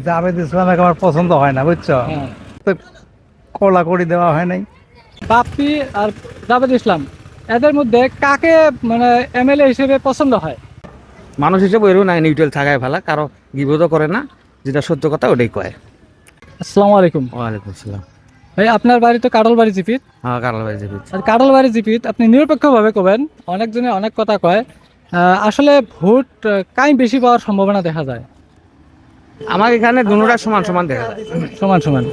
জাভেদ ইসলামকে আমার পছন্দ হয় না, বুঝছো? হ্যাঁ। তো কলা করে দেওয়া হয় নাই। বাপ্পি আর জাভেদ ইসলাম, এদের মধ্যে কাকে মানে এমএলএ হিসেবে পছন্দ হয়? মানুষ হিসেবে এরও নাই, নিউট্রাল থাকায় ভালো, কারো বিবোধও করে না, যেটা সত্য কথা ওটাই কয়। আসসালামু আলাইকুম। ওয়ালাইকুম আসসালাম। ভাই, আপনার বাড়ি তো কাডলবাড়ি জিপিত। হ্যাঁ, কারাল বাড়ি যাবি। আর কাডলবাড়ি জিপিত আপনি নিরপেক্ষভাবে কবেন, অনেকজনে অনেক কথা কয়। আসলে ভোট কাই বেশি পাওয়ার সম্ভাবনা দেখা যায়? আমার এখানে দুটোটা সমান সমান দেখা যায়। সমান সমান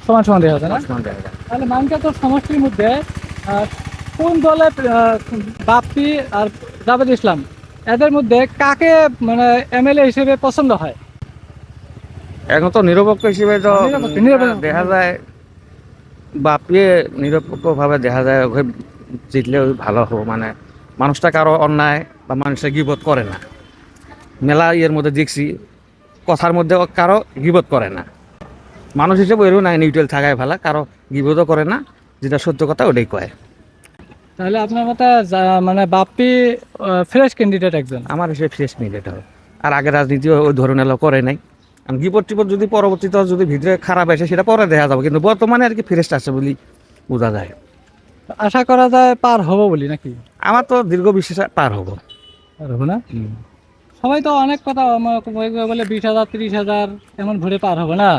সমান সমান দেখা যায় না? সমান দেখা যায়। তাহলে মানকাতর সমষ্টির মধ্যে কোন দলে বাপ্পি আর জাভেদ ইসলাম, এদের মধ্যে কাকে মানে এমএলএ হিসেবে পছন্দ হয়? এখন তো নিরপেক্ষ হিসেবে তো নিরপেক্ষ। দেখা যায়, বাপিয়ে নিরপেক্ষ ভাবে দেখা যায় ওকে জিতলে ওই ভালো হবো, মানে মানুষটা কারো অন্যায় বা মানুষের গিবত করে না। মেলা ইয়ের মধ্যে দেখছি, কথার মধ্যে ও কারো গিবত করে না। মানুষ হিসেবে এরও নাই, নিউট্রাল থাকায় ভালো, কারো গিবতও করে না, যেটা সত্য কথা ওটাই কয়। তাহলে আপনার মতে মানে বাপ্পি ফ্রেশ ক্যান্ডিডেট একজন? আমার হিসেবে ফ্রেশ নিল এটা। আর আগে রাজনীতি ওই ধরনের করে নাই। গিবত টিপট যদি পরবর্তীতে যদি ভিতরে খারাপ আসে সেটা পরে দেখা যাবে, কিন্তু বর্তমানে আর কি ফ্রেশ আছে বলি বোঝা যায়। আশা করা যায় পার হবো বলি নাকি? আমার তো দীর্ঘ বিশ্বাস পার হবো। পার হবো না? সবাই তো অনেক কথা বলে 20,000 30,000 এমন ভোটে পার হবে না।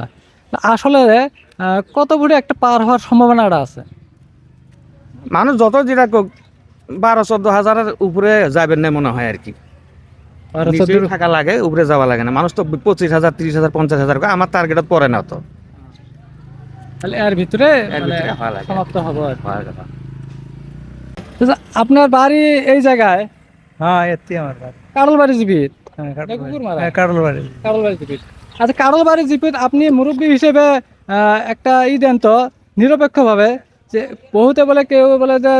আসলে কত ভোটে একটা পার হওয়ার সম্ভাবনাটা আছে? মানুষ যত যেটা 12-14 হাজারের উপরে যাবেন না মনে হয় আর কি। নিচেই থাকা লাগে, উপরে যাওয়া লাগে না। মানুষ তো 25,000 30,000 50,000, আমার টার্গেট পড়ে না তো। তাহলে এর ভিতরে এর মানে ভিতরে হওয়া লাগে। সমাপ্ত হবো আর কি। হওয়ার কথা। আচ্ছা, আপনার বাড়ি এই জায়গায় হ্যাঁ, এতে আমার বাড়ি। কাডলবাড়ি জিপিত? হ্যাঁ, হ্যাঁ, কাটলবাড়ি। কাডলবাড়ি জিপিত। আচ্ছা, কাডলবাড়ি জিপিত আপনি মুরব্বী হিসেবে একটা দেন তো নিরপেক্ষভাবে, যে বহুতে বলে, কেউ বলে যে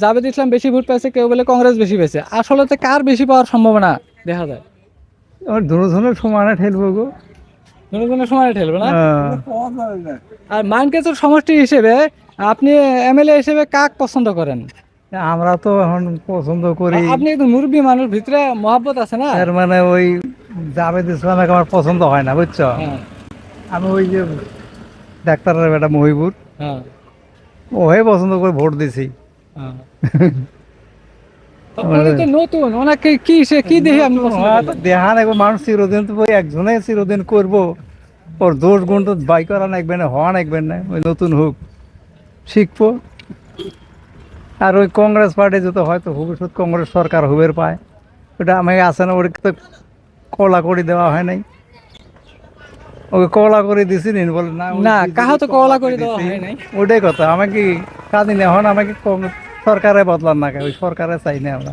জাভেদ ইসলাম বেশি ভোট পেয়েছে, কেউ বলে কংগ্রেস বেশি পেয়েছে, আসলে তো কার বেশি পাওয়ার সম্ভাবনা দেখা যায়? আমার দুজনের সমানে ঠেলবো গো। জনগণের সময় ঠেলবে না? হ্যাঁ। আর মানকেচুর সমষ্টি হিসেবে আপনি এমএলএ হিসেবে কাক পছন্দ করেন? আমরা তো এখন পছন্দ করি, আপনি একটু মুরব্বী মানুষ, ভিতরে মহাব্বত আছে না? এর মানে ওই জাভেদ ইসলামকে আমার পছন্দ হয় না, বুঝছো? হ্যাঁ, আমি ওই যে ডাক্তারের বেটা মহিবুর, হ্যাঁ, ওহে পছন্দ করে ভোট দিছি। হ্যাঁ। উনি তো নতুন, ওনাকে কি সে কি দেখে আপনি পছন্দ করলেন? দেহান একবার মানুষ চিরদিন তো ওই একজনে চিরদিন করবো, ওর দোষ গুণ তো বাই করা নাকবে না, হওয়া নাকবে না, ওই নতুন হোক শিখবো। আর ওই কংগ্রেস পার্টি যত হয়তো ভবিষ্যৎ কংগ্রেস সরকার হবের পায়, ওটা আমাকে আছে না, ওটা তো কলা করে দেওয়া হয় নাই, ওকে কলা করে দিছি নি বলে না। না, কাহা তো কলা করে দেওয়া হয় নাই। ওটাই কথা, আমাকে কাজে নেওয়া আমাকে সরকারে বদলান না, ওই সরকারে চাই না আমরা।